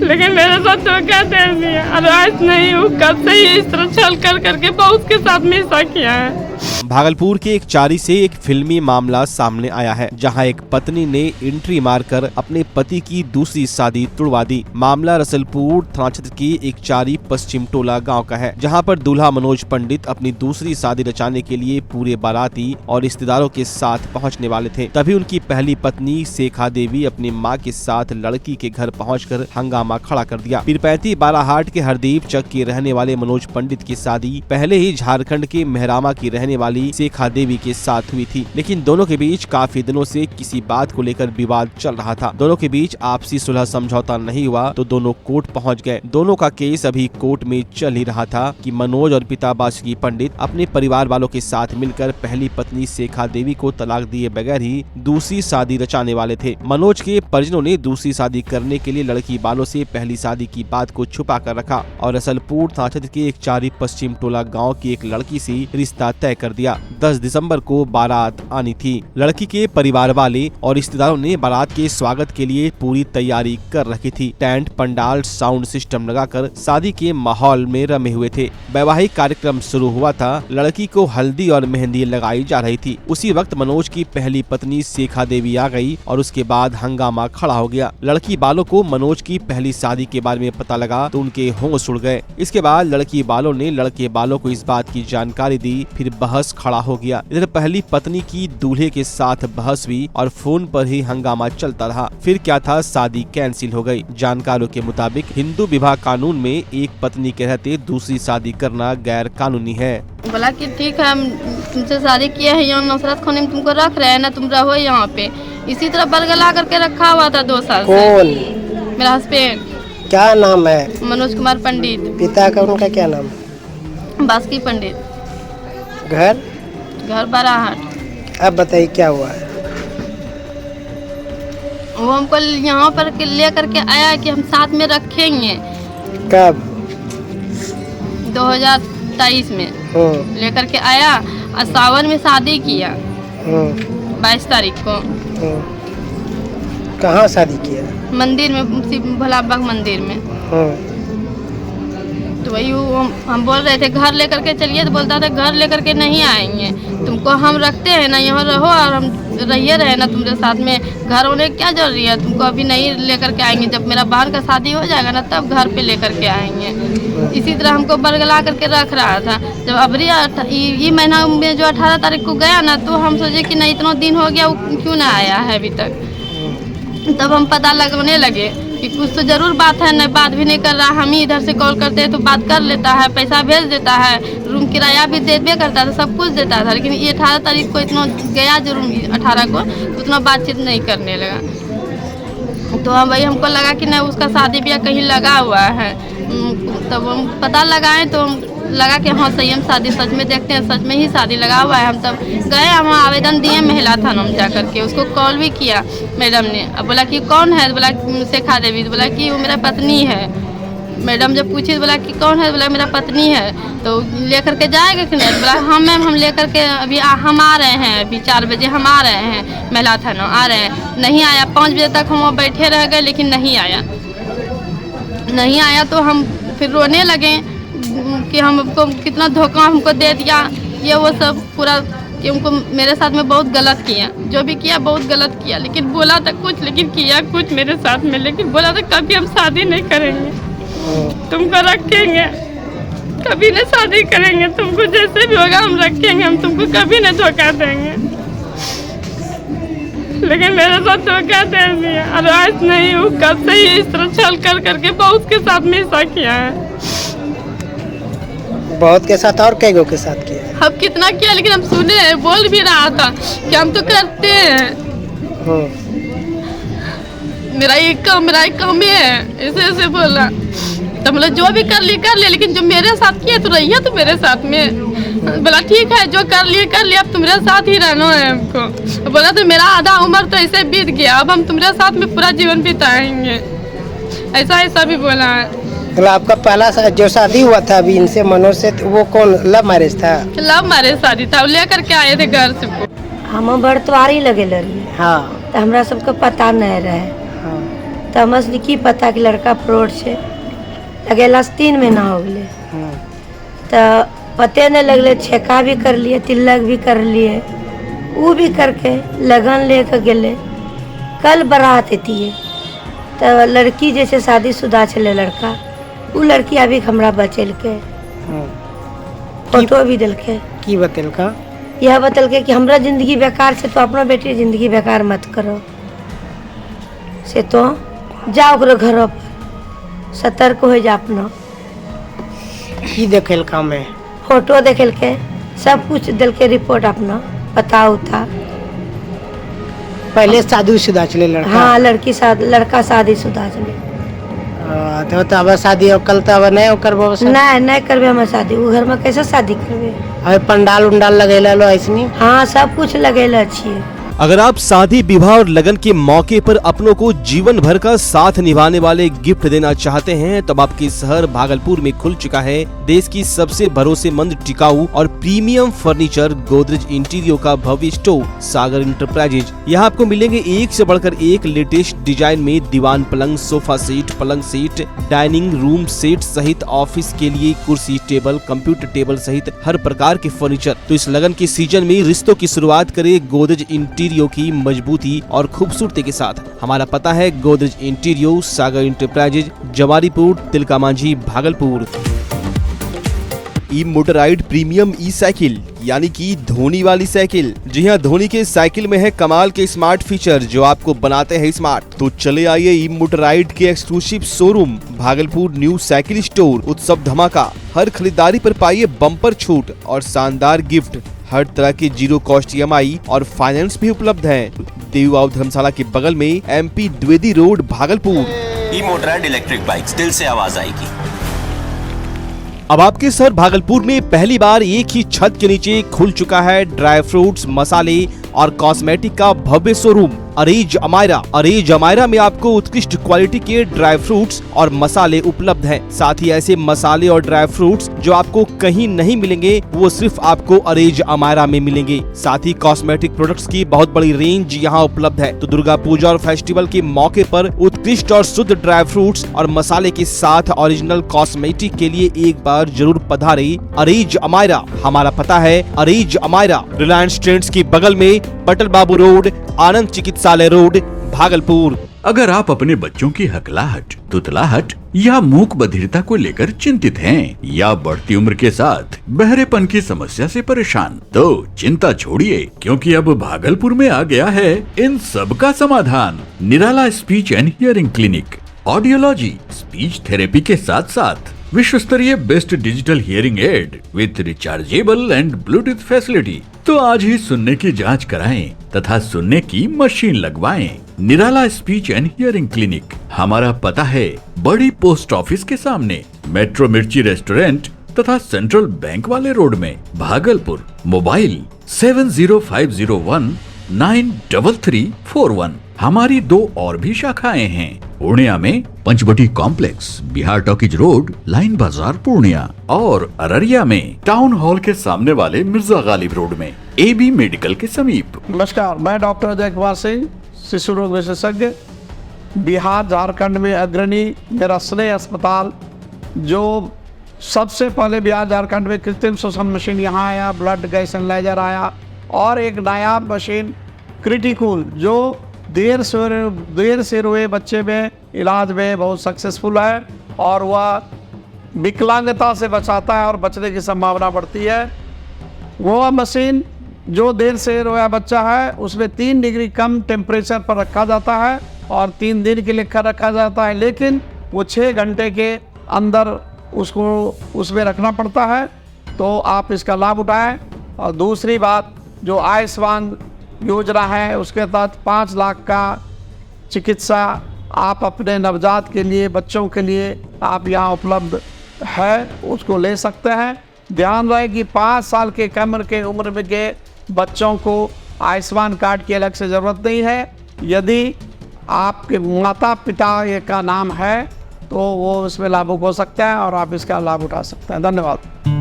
लेकिन मेरे साथ धोखा दे दिया और आज नहीं हूँ, कब से ही इस तरह छल कर करके बहुत के साथ में ऐसा किया है। भागलपुर के एक चारी से एक फिल्मी मामला सामने आया है, जहां एक पत्नी ने एंट्री मारकर अपने पति की दूसरी शादी तुड़वा दी। मामला रसलपुर थाना क्षेत्र के एक चारी पश्चिम टोला गांव का है, जहां पर दूल्हा मनोज पंडित अपनी दूसरी शादी रचाने के लिए पूरे बाराती और रिश्तेदारों के साथ पहुंचने वाले थे। तभी उनकी पहली पत्नी शेखा देवी अपनी मां के साथ लड़की के घर पहुंचकर हंगामा खड़ा कर दिया। पीरपैंती बाराहाट के हरदीप चक के रहने वाले मनोज पंडित की शादी पहले ही झारखंड के मेहरामा की रहने वाली शेखा देवी के साथ हुई थी, लेकिन दोनों के बीच काफी दिनों से किसी बात को लेकर विवाद चल रहा था। दोनों के बीच आपसी सुलह समझौता नहीं हुआ तो दोनों कोर्ट पहुंच गए। दोनों का केस अभी कोर्ट में चल ही रहा था कि मनोज और पिता बासुकी पंडित अपने परिवार वालों के साथ मिलकर पहली पत्नी शेखा देवी को तलाक दिए बगैर ही दूसरी शादी रचाने वाले थे। मनोज के परिजनों ने दूसरी शादी करने के लिए लड़की वालों से पहली शादी की बात को छुपा कर रखा और रसलपुर थाना क्षेत्र के एक चारी पश्चिम टोला गाँव की एक लड़की से रिश्ता तय कर दिया। 10 दिसंबर को बारात आनी थी। लड़की के परिवार वाले और रिश्तेदारों ने बारात के स्वागत के लिए पूरी तैयारी कर रखी थी। टेंट, पंडाल, साउंड सिस्टम लगाकर शादी के माहौल में रमे हुए थे। वैवाहिक कार्यक्रम शुरू हुआ था। लड़की को हल्दी और मेहंदी लगाई जा रही थी। उसी वक्त मनोज की पहली पत्नी शेखा देवी आ गई और उसके बाद हंगामा खड़ा हो गया। लड़की वालों को मनोज की पहली शादी के बारे में पता लगा तो उनके होश उड़ गए। इसके बाद लड़की वालों ने लड़के वालों को इस बात की जानकारी दी, फिर बहस खड़ा हो गया। इधर पहली पत्नी की दूल्हे के साथ बहस हुई और फोन पर ही हंगामा चलता रहा। फिर क्या था, शादी कैंसिल हो गई। जानकारों के मुताबिक हिंदू विवाह कानून में एक पत्नी के रहते दूसरी शादी करना गैर कानूनी है। बोला कि ठीक है, हम तुमसे शादी किए हैं, यहाँ नुसरत खाने में तुमको रख रहे हैं ना, तुम रहो यहाँ पे। इसी तरह बरगला करके रखा हुआ था 2 साल से। कौन? मेरा हस्बैंड। क्या नाम है? मनोज कुमार पंडित। पिता का उनका क्या नाम? बासुकी पंडित। घर बाराहाट। अब बताइए क्या हुआ है? वो हमको यहाँ पर ले करके आया कि हम साथ में रखेंगे। कब? 2023 में लेकर के आया और सावन में शादी किया 22 तारीख को। कहाँ शादी किया? मंदिर में, भोला बाबा मंदिर में। तो वही हम बोल रहे थे घर लेकर के चलिए, तो बोलता था घर लेकर के नहीं आएंगे, तुमको हम रखते हैं ना, यहाँ रहो और हम रहिए रहे ना तुम्हारे साथ में, घर होने की क्या जरूरी है, तुमको अभी नहीं लेकर के आएंगे, जब मेरा बहन का शादी हो जाएगा ना तब घर पे लेकर के आएंगे। इसी तरह हमको बरगला करके रख रहा था। जब अबरी ये महीना में जो 18 तारीख को गया ना, तो हम सोचे कि नहीं इतना दिन हो गया, वो क्यों ना आया है अभी तक। तब हम पता लगाने लगे कि कुछ तो जरूर बात है, नहीं बात भी नहीं कर रहा। हम ही इधर से कॉल करते हैं तो बात कर लेता है, पैसा भेज देता है, रूम किराया भी देबे करता था, सब कुछ देता था। लेकिन ये 18 तारीख को इतना गया जरूर, 18 को उतना बातचीत नहीं करने लगा। तो हम वही हमको लगा कि नहीं उसका शादी ब्याह कहीं लगा हुआ है। तब हम पता लगाए तो हम लगा कि हाँ सही, हम शादी सच में देखते हैं, सच में ही शादी लगा हुआ है। हम तब गए, हम आवेदन दिए महिला थाना में जा करके, उसको कॉल भी किया मैडम ने। अब बोला कि कौन है, तो बोला शेखा देवी। तो बोला कि वो मेरा पत्नी है। मैडम जब पूछी तो बोला कि कौन है, तो बोला मेरा पत्नी है। तो लेकर के जाएगा कि नहीं, बोला हाँ मैम हम लेकर के अभी हम आ रहे हैं, अभी 4 बजे हम आ रहे हैं, महिला थाना आ रहे हैं। नहीं आया, 5 बजे तक हम वहाँ बैठे रह गए, लेकिन नहीं आया। तो हम फिर रोने लगे कि हमको कितना धोखा हमको दे दिया, ये वो सब पूरा, कि उनको मेरे साथ में बहुत गलत किया, जो भी किया बहुत गलत किया। लेकिन बोला था कुछ, लेकिन किया कुछ मेरे साथ में। लेकिन बोला था कभी हम शादी नहीं करेंगे, तुमको रखेंगे, कभी नहीं शादी करेंगे, तुमको जैसे भी होगा हम रखेंगे, हम तुमको कभी नहीं धोखा देंगे। लेकिन मेरे साथ धोखा दे दिया और आज नहीं हूँ, कब से ही इस तरह छल कर करके बहुत के साथ में ऐसा किया है। बहुत के साथ और कई गो के साथ किया? अब कितना किया, लेकिन हम सुने, बोल भी रहा था कि हम तो करते हैं, मेरा एक काम है, ऐसे बोला। तो मतलब जो भी कर लिए, लेकिन जो मेरे साथ किया तो रही है तो मेरे साथ में। बोला ठीक है, जो कर लिए अब तुम्हारे साथ ही रहना है हमको। बोला तो मेरा आधा उम्र तो ऐसे बीत गया, अब हम तुम्हारे साथ में पूरा जीवन बिताएंगे, ऐसा भी बोला है। तो आपका पहला जो शादी हुआ था अभी इनसे मनोज से, वो कौन लव मैरिज था? लव मैरिज शादी था, लेकर के आए थे घर से। हम बरतवारी लगे रही। हाँ। तो हमरा सबको पता नहीं रहे। हाँ। तो हमस की पता कि लड़का फ्रॉड छे। लगेला 3 महीना हो गए तो पते नहीं लगले। छेका भी कर लिए, तिलक भी कर लिए, वो भी करके लगन लेके गए। कल बारात थी तो लड़की जैसे शादीशुदा चले लड़का, वो लड़की अभी हमरा बचल के फोटो भी दिलके। की बतल का यह बतल के कि हमरा जिंदगी बेकार से तो अपना बेटी जिंदगी बेकार मत करो से, तो जाओ ओकरो घरों पर सतर्क हो जा। अपना की देखल का में फोटो देखल के सब कुछ दिल के रिपोर्ट अपना पता उता। पहले शादीशुदा चले लड़का। हाँ लड़का शादीशुदा चले। तो अब शादी कल तो अब नहीं करबो। नहीं करबे हम शादी, वो घर में कैसे शादी करबे। अब पंडाल उंडाल लगेला लो ऐसनी। हाँ सब कुछ लगेला छिए। अगर आप शादी विवाह और लगन के मौके पर अपनों को जीवन भर का साथ निभाने वाले गिफ्ट देना चाहते हैं, तब आपके शहर भागलपुर में खुल चुका है देश की सबसे भरोसेमंद, टिकाऊ और प्रीमियम फर्नीचर गोदरेज इंटीरियर का भव्य स्टोर सागर इंटरप्राइजेज। यहाँ आपको मिलेंगे एक से बढ़कर एक लेटेस्ट डिजाइन में दीवान पलंग, सोफा सेट, पलंग सेट, डाइनिंग रूम सेट सहित ऑफिस के लिए कुर्सी, टेबल, कंप्यूटर टेबल सहित हर प्रकार के फर्नीचर। तो इस लगन के सीजन में रिश्तों की शुरुआत करे गोदरेज इंटीरियर की मजबूती और खूबसूरती के साथ। हमारा पता है गोदरेज इंटीरियर, सागर इंटरप्राइजेज, जवारीपुर, तिलका मांझी, भागलपुर। ई मोटराइड प्रीमियम ई साइकिल यानी कि धोनी वाली साइकिल। जी हाँ, धोनी के साइकिल में है कमाल के स्मार्ट फीचर जो आपको बनाते हैं स्मार्ट। तो चले आइए ई मोटराइड के exclusive showroom Bhagalpur new cycle store. उत्सव धमाका, हर खरीदारी पर पाइए बम्पर छूट और शानदार गिफ्ट। हर तरह के 0 कॉस्ट EMI और फाइनेंस भी उपलब्ध है। देववाव धर्मशाला के बगल में MP द्विवेदी रोड, भागलपुर। ई मोटराइड इलेक्ट्रिक बाइक्स, दिल से आवाज आएगी। अब आपके शहर भागलपुर में पहली बार एक ही छत के नीचे खुल चुका है ड्राई फ्रूट्स, मसाले और कॉस्मेटिक का भव्य शोरूम अरेज अमायरा। अरेज अमायरा में आपको उत्कृष्ट क्वालिटी के ड्राई फ्रूट्स और मसाले उपलब्ध हैं। साथ ही ऐसे मसाले और ड्राई फ्रूट्स जो आपको कहीं नहीं मिलेंगे, वो सिर्फ आपको अरेज अमायरा में मिलेंगे। साथ ही कॉस्मेटिक प्रोडक्ट्स की बहुत बड़ी रेंज यहाँ उपलब्ध है। तो दुर्गा पूजा और फेस्टिवल के मौके पर उत्कृष्ट और शुद्ध ड्राई फ्रूट्स और मसाले के साथ ओरिजिनल कॉस्मेटिक के लिए एक बार जरूर पधारे अरेज अमायरा। हमारा पता है अरेज अमायरा, रिलायंस ट्रेंड्स के बगल में, पटल बाबू रोड, आनंद चिकित्सालय रोड, भागलपुर। अगर आप अपने बच्चों की हकलाहट, तुतलाहट या मूक बधिरता को लेकर चिंतित हैं या बढ़ती उम्र के साथ बहरेपन की समस्या से परेशान, तो चिंता छोड़िए, क्योंकि अब भागलपुर में आ गया है इन सब का समाधान। Nirala speech and hearing clinic. Audiology, speech therapy के साथ साथ विश्व स्तरीय best digital hearing aid with rechargeable and Bluetooth facility. तो आज ही सुनने की जांच कराएं तथा सुनने की मशीन लगवाएं। निराला स्पीच एंड हियरिंग क्लिनिक। हमारा पता है बड़ी पोस्ट ऑफिस के सामने, मेट्रो मिर्ची रेस्टोरेंट तथा सेंट्रल बैंक वाले रोड में, भागलपुर। मोबाइल 705019 93341। हमारी 2 और भी शाखाएं हैं, पूर्णिया में Panchvati complex, Bihar talkies road, line Bazar, Purnia, और अररिया में टाउन हॉल के सामने वाले मिर्जा गालिब रोड में, AB मेडिकल के समीप। नमस्कार, मैं डॉक्टर अजय कुमार सिंह, शिशु रोग विशेषज्ञ, बिहार झारखंड में अग्रणी मेरा स्नेह अस्पताल, जो सबसे पहले बिहार झारखंड में कृत्रिम श्वसन मशीन यहाँ आया, ब्लड गैस एनालाइजर आया, और एक नायाब मशीन क्रिटिकल जो देर से रोए बच्चे में इलाज में बहुत सक्सेसफुल है, और वह विकलांगता से बचाता है और बचने की संभावना बढ़ती है। वो मशीन जो देर से रोया बच्चा है उसमें 3 डिग्री कम टेम्परेचर पर रखा जाता है और 3 दिन के लिए रखा जाता है, लेकिन वो 6 घंटे के अंदर उसको उसमें रखना पड़ता है। तो आप इसका लाभ उठाएं। और दूसरी बात, जो आयुष्मान योजना है उसके तहत 5 लाख का चिकित्सा आप अपने नवजात के लिए, बच्चों के लिए आप यहाँ उपलब्ध है, उसको ले सकते हैं। ध्यान रहे कि 5 साल के कम के उम्र में के बच्चों को आयुष्मान कार्ड की अलग से ज़रूरत नहीं है। यदि आपके माता पिता का नाम है तो वो इसमें लाभुक हो सकता है और आप इसका लाभ उठा सकते हैं। धन्यवाद।